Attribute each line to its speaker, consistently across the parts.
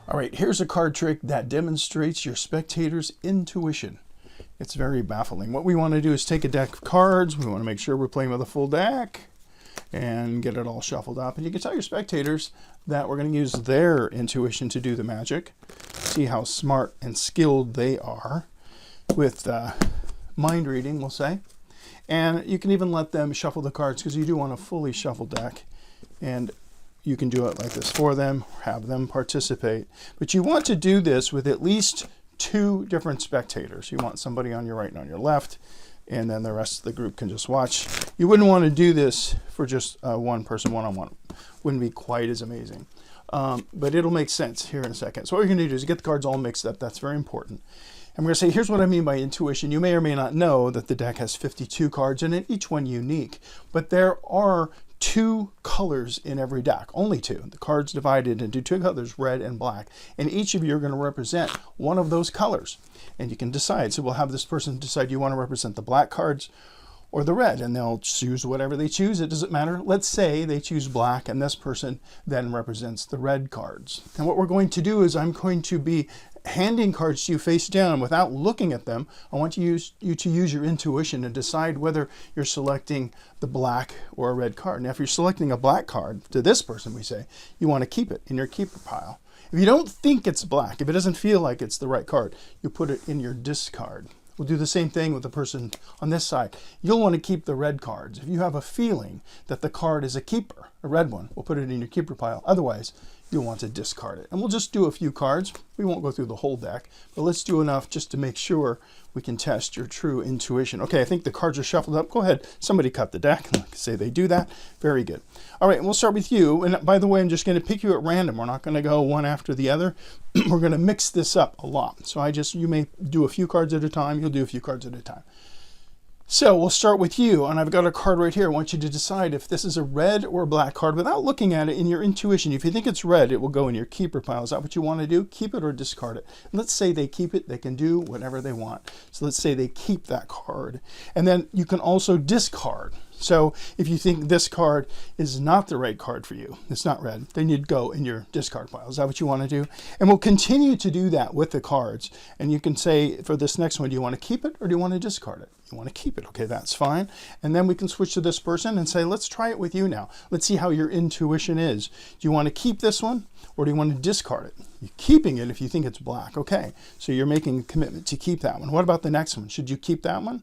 Speaker 1: All right, here's a card trick that demonstrates your spectator's intuition. It's very baffling. What we want to do is take a deck of cards. We want to make sure we're playing with a full deck and get it all shuffled up. And you can tell your spectators that we're going to use their intuition to do the magic. See how smart and skilled they are with mind reading, we'll say. And you can even let them shuffle the cards because you do want a fully shuffled deck. And you can do it like this for them, have them participate. But you want to do this with at least 2 different spectators. You want somebody on your right and on your left, and then the rest of the group can just watch. You wouldn't want to do this for just one person one-on-one. Wouldn't be quite as amazing. But it'll make sense here in a second. So what you're going to do is get the cards all mixed up. That's very important. And we're going to say, here's what I mean by intuition. You may or may not know that the deck has 52 cards in it, each one unique. But there are 2 colors in every deck, only 2. The cards divided into 2 colors, red and black. And each of you are going to represent one of those colors. And you can decide. So we'll have this person decide, you want to represent the black cards or the red, and they'll choose whatever they choose. It doesn't matter. Let's say they choose black, and this person then represents the red cards. And what we're going to do is I'm going to be handing cards to you face down without looking at them. I want you to use your intuition and decide whether you're selecting the black or a red card. Now, if you're selecting a black card, to this person we say, you want to keep it in your keeper pile. If you don't think it's black, if it doesn't feel like it's the right card, you put it in your discard. We'll do the same thing with the person on this side. You'll want to keep the red cards. If you have a feeling that the card is a keeper, a red one, we'll put it in your keeper pile. Otherwise, you'll want to discard it. And we'll just do a few cards. We won't go through the whole deck, but let's do enough just to make sure we can test your true intuition. Okay, I think the cards are shuffled up. Go ahead. Somebody cut the deck. Say they do that. Very good. All right, and we'll start with you. And by the way, I'm just going to pick you at random. We're not going to go one after the other. We're going to mix this up a lot. So you may do a few cards at a time. You'll do a few cards at a time. So we'll start with you, and I've got a card right here. I want you to decide if this is a red or a black card without looking at it in your intuition. If you think it's red, it will go in your keeper pile. Is that what you want to do? Keep it or discard it. And let's say they keep it. They can do whatever they want. So let's say they keep that card. And then you can also discard. So if you think this card is not the right card for you, it's not red, then you'd go in your discard pile. Is that what you want to do? And we'll continue to do that with the cards. And you can say for this next one, do you want to keep it or do you want to discard it? You want to keep it. Okay, that's fine. And then we can switch to this person and say, let's try it with you now. Let's see how your intuition is. Do you want to keep this one or do you want to discard it? You're keeping it if you think it's black. Okay, so you're making a commitment to keep that one. What about the next one? Should you keep that one?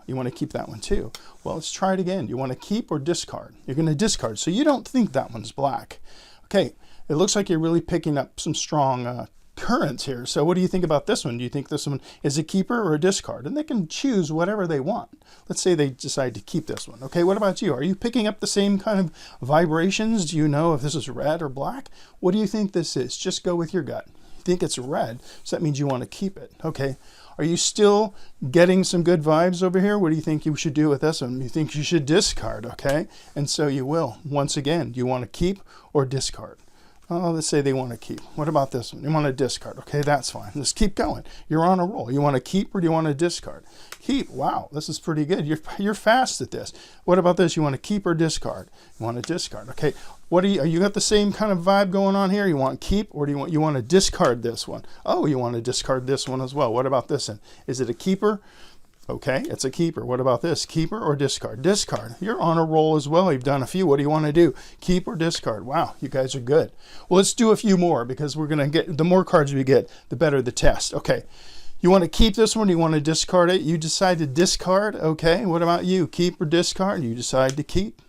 Speaker 1: You want to keep that one too. Well, let's try it again. Do you want to keep or discard? You're going to discard. So you don't think that one's black. Okay, it looks like you're really picking up some strong currents here. So what do you think about this one? Do you think this one is a keeper or a discard? And they can choose whatever they want. Let's say they decide to keep this one. Okay, what about you? Are you picking up the same kind of vibrations? Do you know if this is red or black? What do you think this is? Just go with your gut. You think it's red, so that means you want to keep it. Okay. Are you still getting some good vibes over here? What do you think you should do with this one? You think you should discard, okay? And so you will. Once again, do you want to keep or discard? Oh, let's say they want to keep. What about this one? You want to discard. Okay, that's fine. Let's keep going. You're on a roll. You want to keep or do you want to discard? Keep. Wow, this is pretty good. You're fast at this. What about this? You want to keep or discard? You want to discard. Okay. Are you got the same kind of vibe going on here? You want keep or do you want to discard this one? Oh, you want to discard this one as well. What about this one? Is it a keeper? Okay, it's a keeper. What about this? Keeper or discard? Discard. You're on a roll as well. You've done a few. What do you want to do? Keep or discard? Wow, you guys are good. Well, let's do a few more because we're going to get, the more cards we get, the better the test. Okay, you want to keep this one? You want to discard it? You decide to discard. Okay, what about you? Keep or discard? You decide to keep.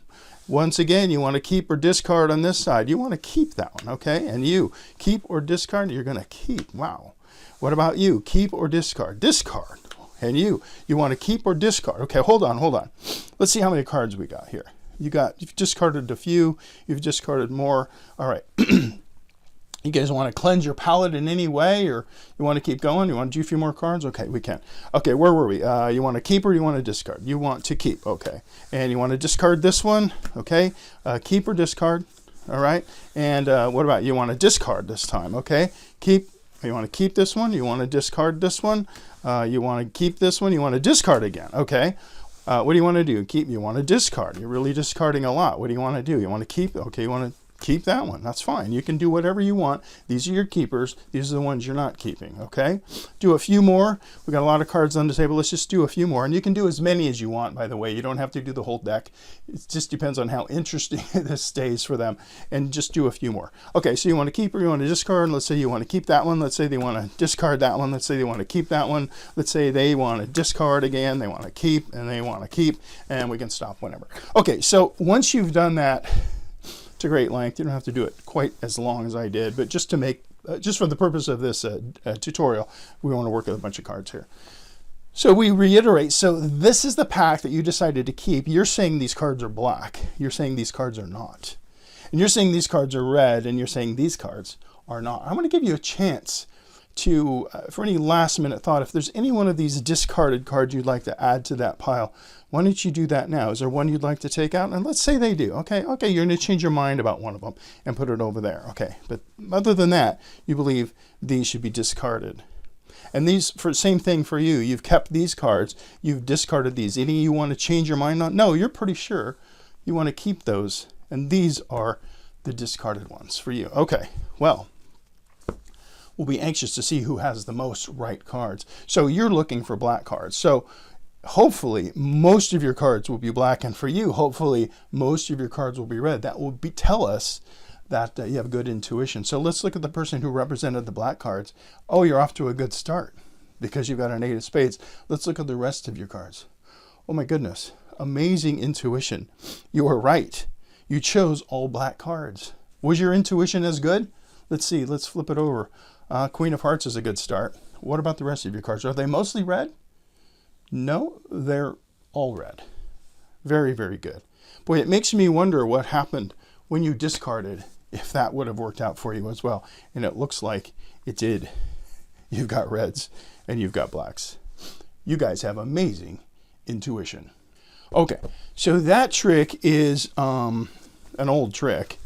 Speaker 1: Once again, you want to keep or discard on this side. You want to keep that one, okay? And you, keep or discard? You're going to keep. Wow. What about you? Keep or discard? Discard. And you want to keep or discard? Okay, hold on. Let's see how many cards we got here. You've discarded a few. You've discarded more. All right. You guys want to cleanse your palate in any way, or you want to keep going? You want to do a few more cards? Okay, we can. Okay, where were we? You want to keep or you want to discard? You want to keep. Okay. And you want to discard this one? Okay. Keep or discard? All right. And what about you want to discard this time? Okay. Keep. You want to keep this one? You want to discard this one? You want to keep this one? You want to discard again? Okay. What do you want to do? Keep. You want to discard. You're really discarding a lot. What do you want to do? You want to keep? Okay. You want to keep that one. That's fine. You can do whatever you want. These are your keepers. These are the ones you're not keeping, okay? Do a few more. We got a lot of cards on the table. Let's just do a few more. And you can do as many as you want, by the way. You don't have to do the whole deck. It just depends on how interesting this stays for them. And just do a few more. Okay, so you want to keep or you want to discard. Let's say you want to keep that one. Let's say they want to discard that one. Let's say they want to keep that one. Let's say they want to discard again. They want to keep and they want to keep. And we can stop whenever. Okay, so once you've done that to great length, you don't have to do it quite as long as I did, but just to make, just for the purpose of this tutorial, we want to work with a bunch of cards here. So we reiterate, so this is the pack that you decided to keep. You're saying these cards are black. You're saying these cards are not. And you're saying these cards are red, and you're saying these cards are not. I want to give you a chance to, for any last minute thought, if there's any one of these discarded cards you'd like to add to that pile, why don't you do that now? Is there one you'd like to take out? And let's say they do. Okay, you're going to change your mind about one of them and put it over there. Okay, but other than that, you believe these should be discarded. And these, for same thing for you. You've kept these cards. You've discarded these. Any you want to change your mind on? No, you're pretty sure you want to keep those. And these are the discarded ones for you. Okay, well, we'll be anxious to see who has the most right cards. So you're looking for black cards. So hopefully most of your cards will be black, and for you, hopefully most of your cards will be red. That will tell us that you have good intuition. So let's look at the person who represented the black cards. Oh, you're off to a good start because you've got an 8 of spades. Let's look at the rest of your cards. Oh my goodness, amazing intuition. You are right. You chose all black cards. Was your intuition as good? Let's see, let's flip it over. Queen of Hearts is a good start. What about the rest of your cards? Are they mostly red? No, they're all red. Very, very good. Boy, it makes me wonder what happened when you discarded, if that would have worked out for you as well. And it looks like it did. You've got reds and you've got blacks. You guys have amazing intuition. Okay, so that trick is an old trick,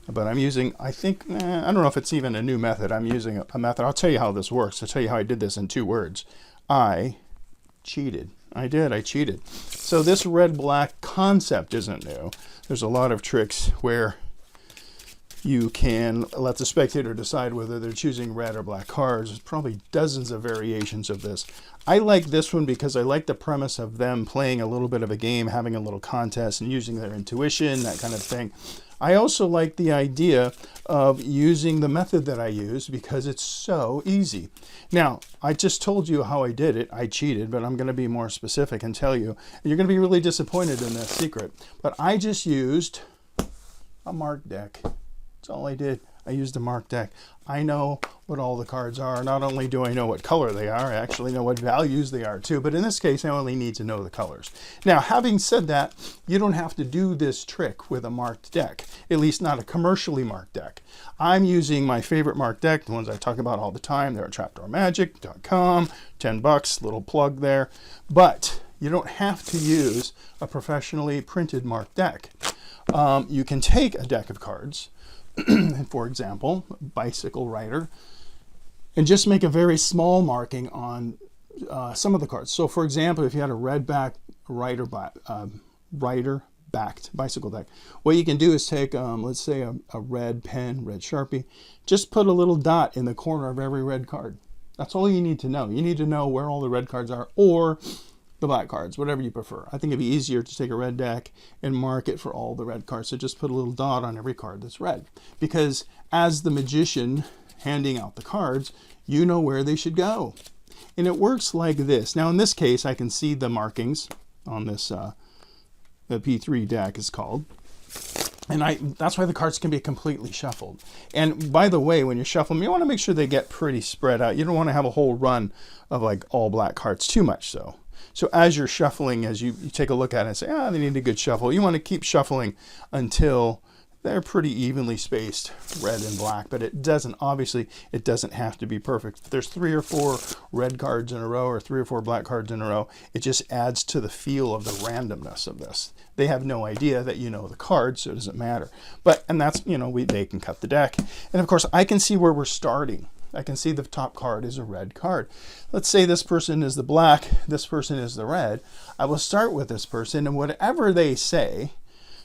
Speaker 1: but I'm using, I think, I don't know if it's even a new method. I'm using a method. I'll tell you how this works. I'll tell you how I did this in 2 words. I cheated. I cheated. So this red-black concept isn't new. There's a lot of tricks where you can let the spectator decide whether they're choosing red or black cards. There's probably dozens of variations of this. I like this one because I like the premise of them playing a little bit of a game, having a little contest and using their intuition, that kind of thing. I also like the idea of using the method that I use because it's so easy. Now, I just told you how I did it. I cheated, but I'm going to be more specific and tell you. And you're going to be really disappointed in this secret. But I just used a marked deck. That's all I did. I used a marked deck. I know what all the cards are. Not only do I know what color they are, I actually know what values they are too. But in this case, I only need to know the colors. Now, having said that, you don't have to do this trick with a marked deck, at least not a commercially marked deck. I'm using my favorite marked deck, the ones I talk about all the time. They're at trapdoormagic.com, $10, little plug there. But you don't have to use a professionally printed marked deck. You can take a deck of cards, for example, bicycle rider, and just make a very small marking on some of the cards. So for example, if you had a red back rider backed bicycle deck, what you can do is take, let's say a red pen, red Sharpie, just put a little dot in the corner of every red card. That's all you need to know. You need to know where all the red cards are, or the black cards, whatever you prefer. I think it'd be easier to take a red deck and mark it for all the red cards. So just put a little dot on every card that's red. Because as the magician handing out the cards, you know where they should go. And it works like this. Now in this case, I can see the markings on this, the P3 deck is called. And that's why the cards can be completely shuffled. And by the way, when you shuffle them, you want to make sure they get pretty spread out. You don't want to have a whole run of like all black cards, too much so. So as you're shuffling, as you take a look at it and say, they need a good shuffle, you want to keep shuffling until they're pretty evenly spaced, red and black. But it doesn't, obviously, it doesn't have to be perfect. If there's 3 or 4 red cards in a row or 3 or 4 black cards in a row, it just adds to the feel of the randomness of this. They have no idea that you know the cards, so it doesn't matter. But, and that's, you know, they can cut the deck. And of course, I can see where we're starting. I can see the top card is a red card. Let's say this person is the black, this person is the red. I will start with this person, and whatever they say,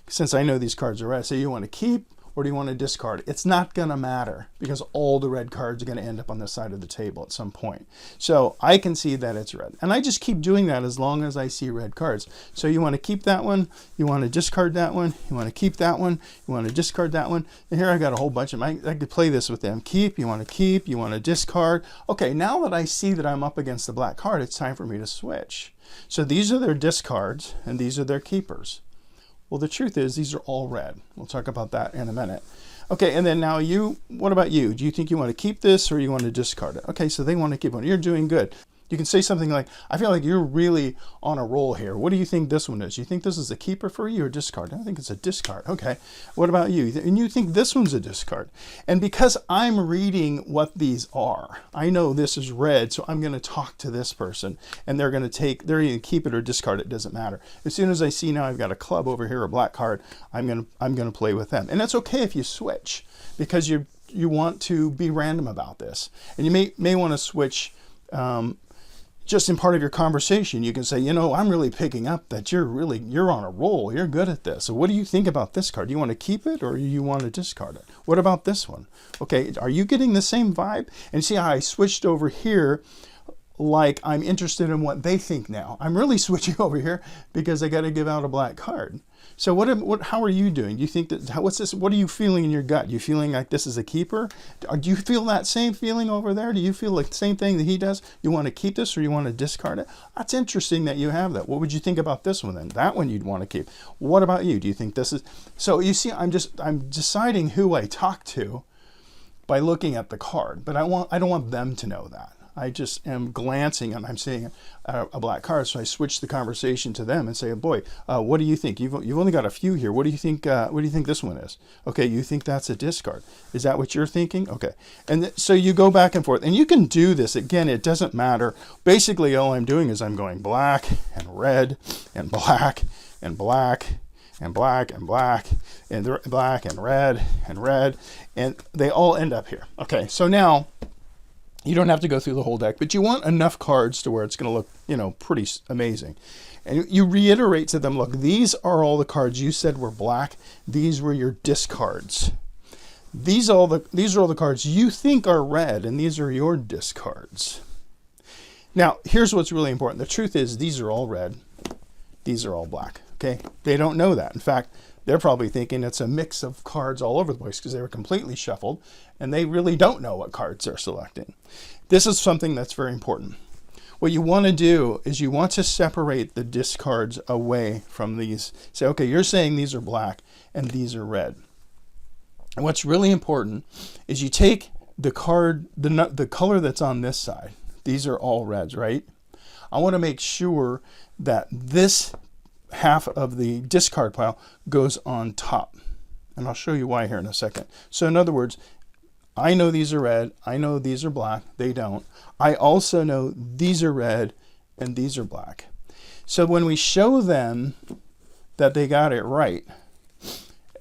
Speaker 1: since I know these cards are red, I say you want to keep or do you want to discard? It's not going to matter because all the red cards are going to end up on the side of the table at some point. So I can see that it's red. And I just keep doing that as long as I see red cards. So you want to keep that one, you want to discard that one, you want to keep that one, you want to discard that one. And here I got a whole bunch of them. I could play this with them. Keep, you want to discard. Okay, now that I see that I'm up against the black card, it's time for me to switch. So these are their discards and these are their keepers. Well, the truth is these are all red. We'll talk about that in a minute. Okay, and then now what about you? Do you think you want to keep this or you want to discard it? Okay, so they want to keep one. You're doing good. You can say something like, I feel like you're really on a roll here. What do you think this one is? You think this is a keeper for you or discard? I think it's a discard. Okay. What about you? And you think this one's a discard. And because I'm reading what these are, I know this is red, so I'm going to talk to this person and they're going to either keep it or discard it. It doesn't matter. As soon as I see now I've got a club over here, a black card, I'm going to play with them. And that's okay if you switch because you want to be random about this. And you may want to switch, just in part of your conversation. You can say, you know, I'm really picking up that you're on a roll. You're good at this. So what do you think about this card? Do you want to keep it or you want to discard it? What about this one? Okay, are you getting the same vibe? And see how I switched over here like I'm interested in what they think now. I'm really switching over here because I got to give out a black card. So how are you doing? Do you think that, what are you feeling in your gut? You feeling like this is a keeper? Do you feel that same feeling over there? Do you feel like the same thing that he does? You want to keep this or you want to discard it? That's interesting that you have that. What would you think about this one then? That one you'd want to keep. What about you? Do you think this is, so you see, I'm deciding who I talk to by looking at the card, but I don't want them to know that. I just am glancing and I'm seeing a black card, so I switch the conversation to them and say, "Boy, what do you think? You've only got a few here. What do you think? What do you think this one is? Okay, you think that's a discard? Is that what you're thinking? Okay." And so you go back and forth, and you can do this again. It doesn't matter. Basically, all I'm doing is I'm going black and red and black and black and black and black and black and red, and they all end up here. Okay, so now. You don't have to go through the whole deck, but you want enough cards to where it's going to look, you know, pretty amazing. And you reiterate to them, look, these are all the cards you said were black. These were your discards. These are all the cards you think are red, and these are your discards. Now, here's what's really important. The truth is these are all red. These are all black. Okay? They don't know that. In fact, they're probably thinking it's a mix of cards all over the place because they were completely shuffled and they really don't know what cards they're selecting. This is something that's very important. What you want to do is you want to separate the discards away from these. Say, okay, you're saying these are black and these are red. And what's really important is you take the card, the color that's on this side. These are all reds, right? I want to make sure that this half of the discard pile goes on top. And I'll show you why here in a second. So in other words, I know these are red. I know these are black. They don't. I also know these are red and these are black. So when we show them that they got it right,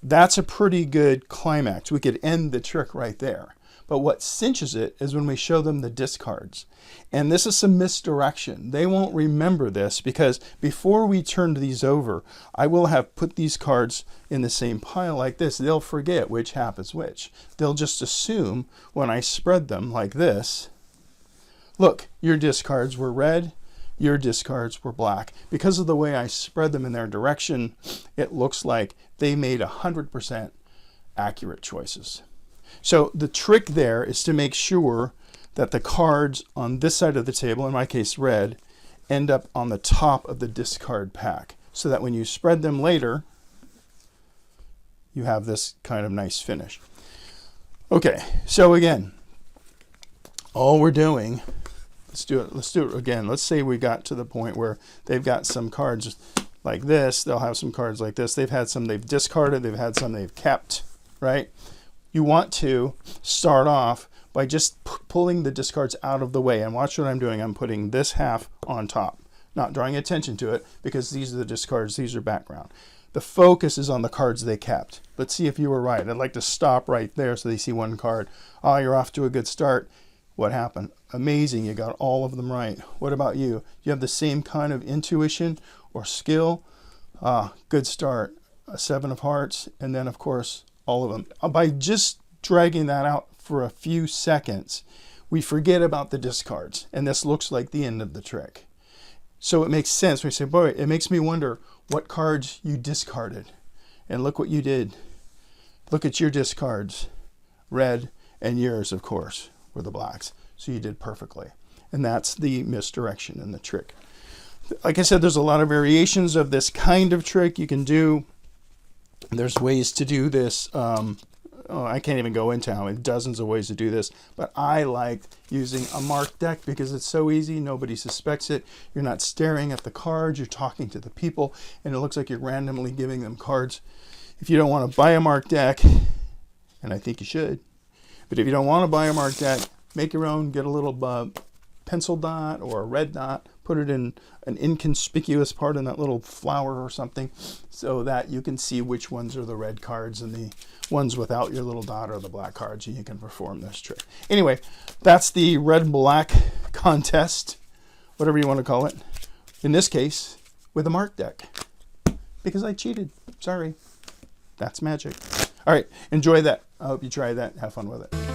Speaker 1: that's a pretty good climax. We could end the trick right there. But what cinches it is when we show them the discards. And this is some misdirection. They won't remember this because before we turn these over, I will have put these cards in the same pile like this. They'll forget which half is which. They'll just assume when I spread them like this, look, your discards were red, your discards were black. Because of the way I spread them in their direction, it looks like they made 100% accurate choices. So the trick there is to make sure that the cards on this side of the table, in my case red, end up on the top of the discard pack so that when you spread them later, you have this kind of nice finish. Okay, so again, all we're doing, let's do it again. Let's say we got to the point where they've got some cards like this. They'll have some cards like this. They've had some they've discarded. They've had some they've kept, right? You want to start off by just pulling the discards out of the way. And watch what I'm doing. I'm putting this half on top, not drawing attention to it because these are the discards. These are background. The focus is on the cards they kept. Let's see if you were right. I'd like to stop right there so they see one card. Oh, you're off to a good start. What happened? Amazing. You got all of them right. What about you? You have the same kind of intuition or skill? Good start. A 7 of hearts. And then, of course, all of them. By just dragging that out for a few seconds, we forget about the discards, and this looks like the end of the trick. So it makes sense. We say, boy, it makes me wonder what cards you discarded. And look what you did. Look at your discards. Red, and yours, of course, were the blacks. So you did perfectly. And that's the misdirection in the trick. Like I said, there's a lot of variations of this kind of trick you can do. There's ways to do this. I can't even go into how many dozens of ways to do this, but I like using a marked deck because it's so easy. Nobody suspects it. You're not staring at the cards. You're talking to the people, and it looks like you're randomly giving them cards. If you don't want to buy a marked deck, and I think you should, but if you don't want to buy a marked deck, make your own. Get a little pencil dot or a red dot. Put it in an inconspicuous part in that little flower or something so that you can see which ones are the red cards and the ones without your little dot are the black cards, and you can perform this trick. Anyway, that's the red-black contest, whatever you want to call it. In this case, with a marked deck. Because I cheated. Sorry. That's magic. All right, enjoy that. I hope you try that. Have fun with it.